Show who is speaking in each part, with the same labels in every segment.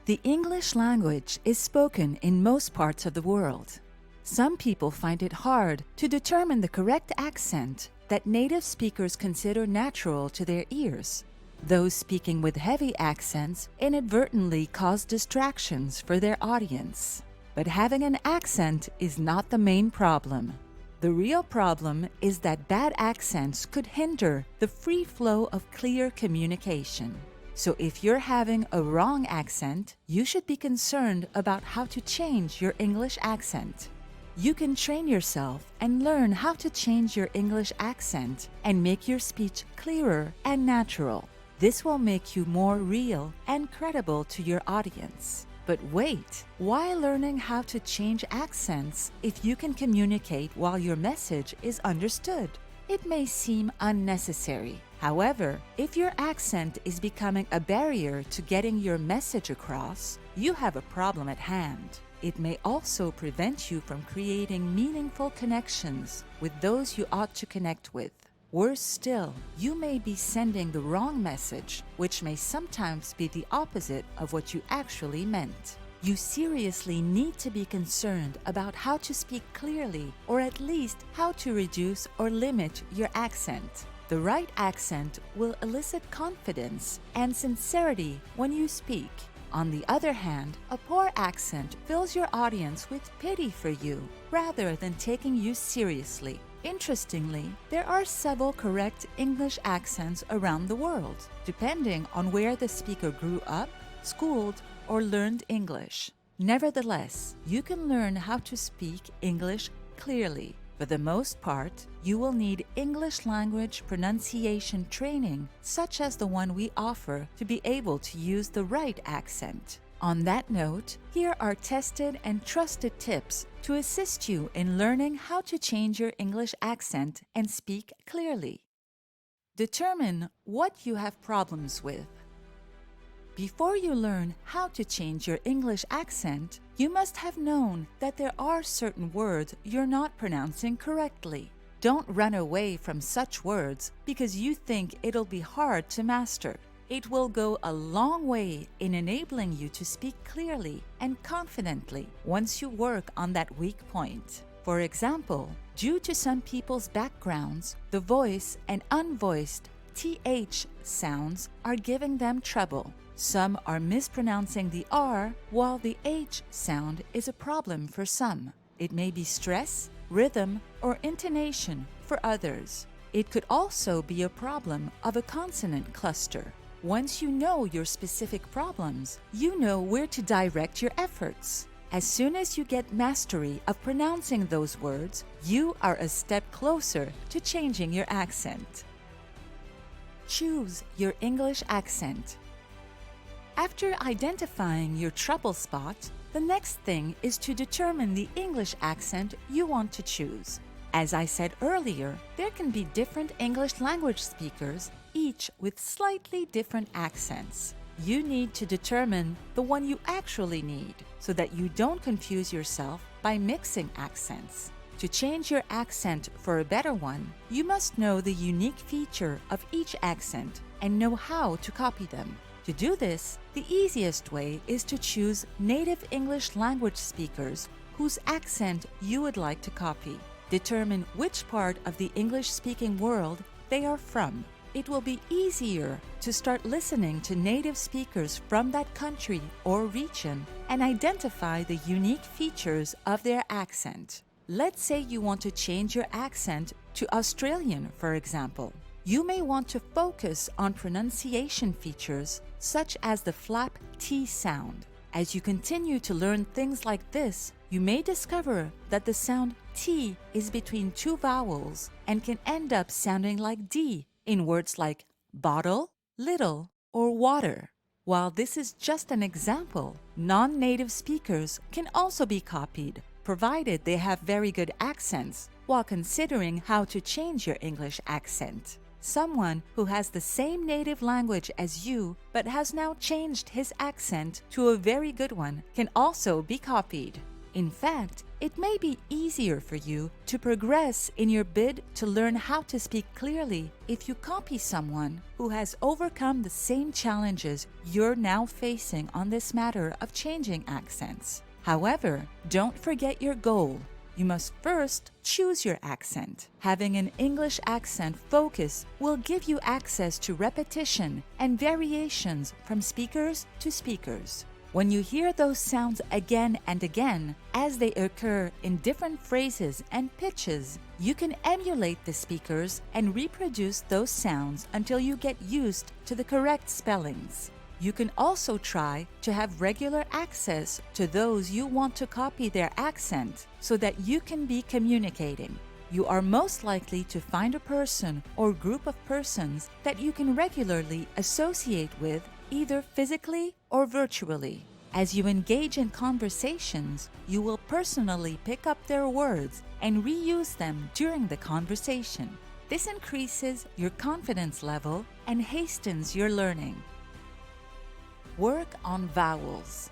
Speaker 1: The English language is spoken in most parts of the world. Some people find it hard to determine the correct accent that native speakers consider natural to their ears. Those speaking with heavy accents inadvertently cause distractions for their audience. But having an accent is not the main problem. The real problem is that bad accents could hinder the free flow of clear communication. So if you're having a wrong accent, you should be concerned about how to change your English accent. You can train yourself and learn how to change your English accent and make your speech clearer and natural. This will make you more real and credible to your audience. But wait, why learning how to change accents if you can communicate while your message is understood? It may seem unnecessary. However, if your accent is becoming a barrier to getting your message across, you have a problem at hand. It may also prevent you from creating meaningful connections with those you ought to connect with. Worse still, you may be sending the wrong message, which may sometimes be the opposite of what you actually meant. You seriously need to be concerned about how to speak clearly, or at least how to reduce or limit your accent. The right accent will elicit confidence and sincerity when you speak. On the other hand, a poor accent fills your audience with pity for you rather than taking you seriously. Interestingly, there are several correct English accents around the world, depending on where the speaker grew up, schooled, or learned English. Nevertheless, you can learn how to speak English clearly. For the most part, you will need English language pronunciation training, such as the one we offer, to be able to use the right accent. On that note, here are tested and trusted tips to assist you in learning how to change your English accent and speak clearly. Determine what you have problems with. Before you learn how to change your English accent, you must have known that there are certain words you're not pronouncing correctly. Don't run away from such words because you think it'll be hard to master. It will go a long way in enabling you to speak clearly and confidently once you work on that weak point. For example, due to some people's backgrounds, the voice and unvoiced TH sounds are giving them trouble. Some are mispronouncing the R, while the H sound is a problem for some. It may be stress, rhythm, or intonation for others. It could also be a problem of a consonant cluster. Once you know your specific problems, you know where to direct your efforts. As soon as you get mastery of pronouncing those words, you are a step closer to changing your accent. Choose your English accent. After identifying your trouble spot, the next thing is to determine the English accent you want to choose. As I said earlier, there can be different English language speakers, each with slightly different accents. You need to determine the one you actually need so that you don't confuse yourself by mixing accents. To change your accent for a better one, you must know the unique feature of each accent and know how to copy them. To do this, the easiest way is to choose native English language speakers whose accent you would like to copy. Determine which part of the English-speaking world they are from. It will be easier to start listening to native speakers from that country or region and identify the unique features of their accent. Let's say you want to change your accent to Australian, for example. You may want to focus on pronunciation features such as the flap T sound. As you continue to learn things like this, you may discover that the sound T is between two vowels and can end up sounding like D in words like bottle, little, or water. While this is just an example, non-native speakers can also be copied, provided they have very good accents, while considering how to change your English accent. Someone who has the same native language as you but has now changed his accent to a very good one can also be copied. In fact, It may be easier for you to progress in your bid to learn how to speak clearly if you copy someone who has overcome the same challenges you're now facing on this matter of changing accents. However, don't forget your goal. You must first choose your accent. Having an English accent focus will give you access to repetition and variations from speakers to speakers. When you hear those sounds again and again, as they occur in different phrases and pitches, you can emulate the speakers and reproduce those sounds until you get used to the correct spellings. You can also try to have regular access to those you want to copy their accent so that you can be communicating. You are most likely to find a person or group of persons that you can regularly associate with, either physically or virtually. As you engage in conversations, you will personally pick up their words and reuse them during the conversation. This increases your confidence level and hastens your learning. Work on vowels.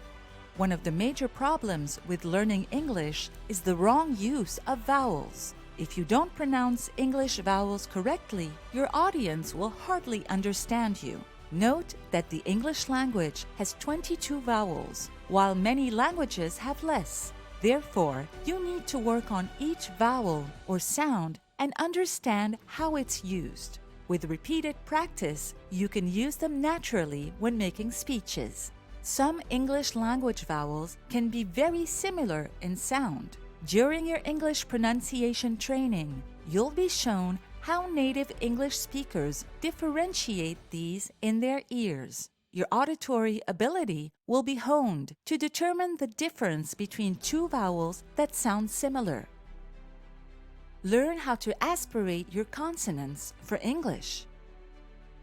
Speaker 1: One of the major problems with learning English is the wrong use of vowels. If you don't pronounce English vowels correctly, your audience will hardly understand you. Note that the English language has 22 vowels, while many languages have less. Therefore, you need to work on each vowel or sound and understand how it's used. With repeated practice, you can use them naturally when making speeches. Some English language vowels can be very similar in sound. During your English pronunciation training, you'll be shown how native English speakers differentiate these in their ears. Your auditory ability will be honed to determine the difference between two vowels that sound similar. Learn how to aspirate your consonants for English.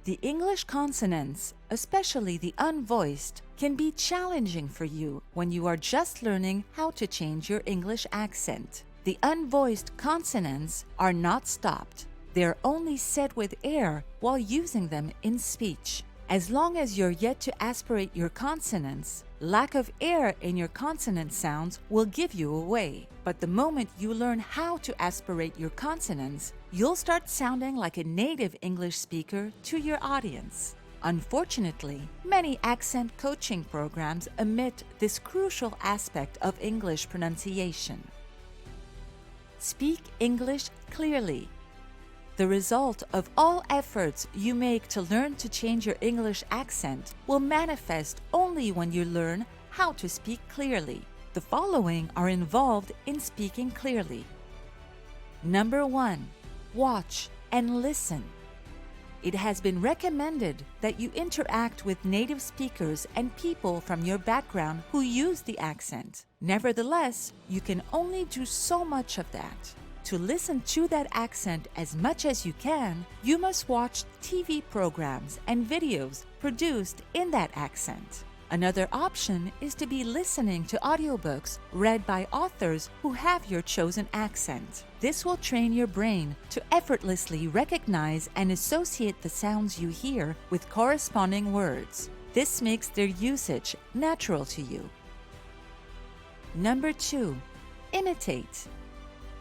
Speaker 1: The English consonants, especially the unvoiced, can be challenging for you when you are just learning how to change your English accent. The unvoiced consonants are not stopped. They're only said with air while using them in speech. As long as you're yet to aspirate your consonants, lack of air in your consonant sounds will give you away. But the moment you learn how to aspirate your consonants, you'll start sounding like a native English speaker to your audience. Unfortunately, many accent coaching programs omit this crucial aspect of English pronunciation. Speak English clearly. The result of all efforts you make to learn to change your English accent will manifest only when you learn how to speak clearly. The following are involved in speaking clearly. Number 1. Watch and listen. It has been recommended that you interact with native speakers and people from your background who use the accent. Nevertheless, you can only do so much of that. To listen to that accent as much as you can, you must watch TV programs and videos produced in that accent. Another option is to be listening to audiobooks read by authors who have your chosen accent. This will train your brain to effortlessly recognize and associate the sounds you hear with corresponding words. This makes their usage natural to you. Number 2. Imitate.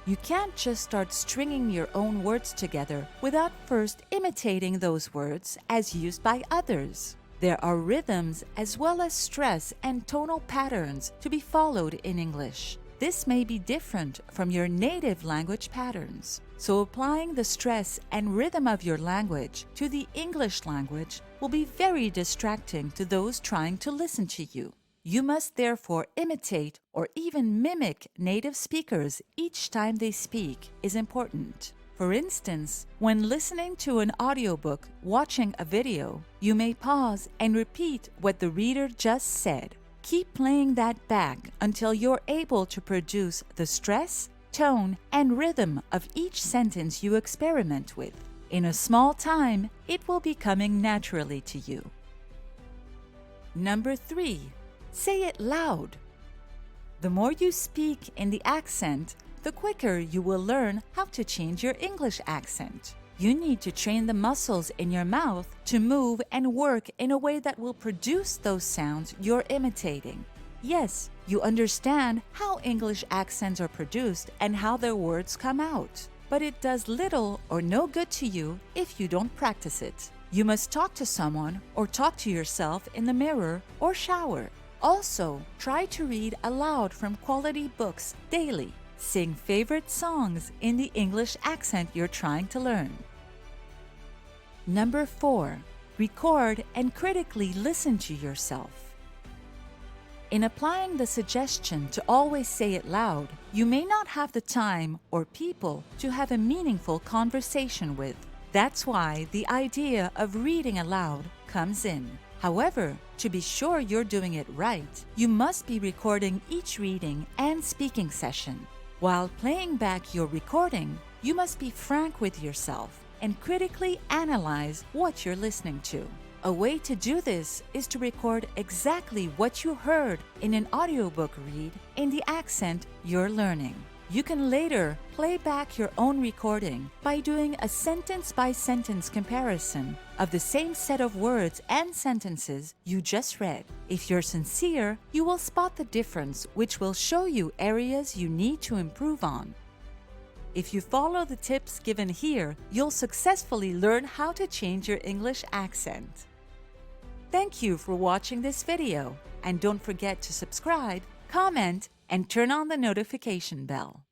Speaker 1: You can't just start stringing your own words together without first imitating those words as used by others. There are rhythms as well as stress and tonal patterns to be followed in English. This may be different from your native language patterns. So applying the stress and rhythm of your language to the English language will be very distracting to those trying to listen to you. You must therefore imitate or even mimic native speakers each time they speak is important. For instance, when listening to an audiobook, watching a video, you may pause and repeat what the reader just said. Keep playing that back until you're able to produce the stress, tone, and rhythm of each sentence you experiment with. In a small time, it will be coming naturally to you. Number 3. Say it loud. The more you speak in the accent, the quicker you will learn how to change your English accent. You need to train the muscles in your mouth to move and work in a way that will produce those sounds you're imitating. Yes, you understand how English accents are produced and how their words come out. But it does little or no good to you if you don't practice it. You must talk to someone or talk to yourself in the mirror or shower. Also, try to read aloud from quality books daily. Sing favorite songs in the English accent you're trying to learn. Number 4. Record and critically listen to yourself. In applying the suggestion to always say it loud, you may not have the time or people to have a meaningful conversation with. That's why the idea of reading aloud comes in. However, to be sure you're doing it right, you must be recording each reading and speaking session. While playing back your recording, you must be frank with yourself and critically analyze what you're listening to. A way to do this is to record exactly what you heard in an audiobook read in the accent you're learning. You can later play back your own recording by doing a sentence-by-sentence comparison of the same set of words and sentences you just read. If you're sincere, you will spot the difference, which will show you areas you need to improve on. If you follow the tips given here, you'll successfully learn how to change your English accent. Thank you for watching this video, and don't forget to subscribe, comment, and turn on the notification bell.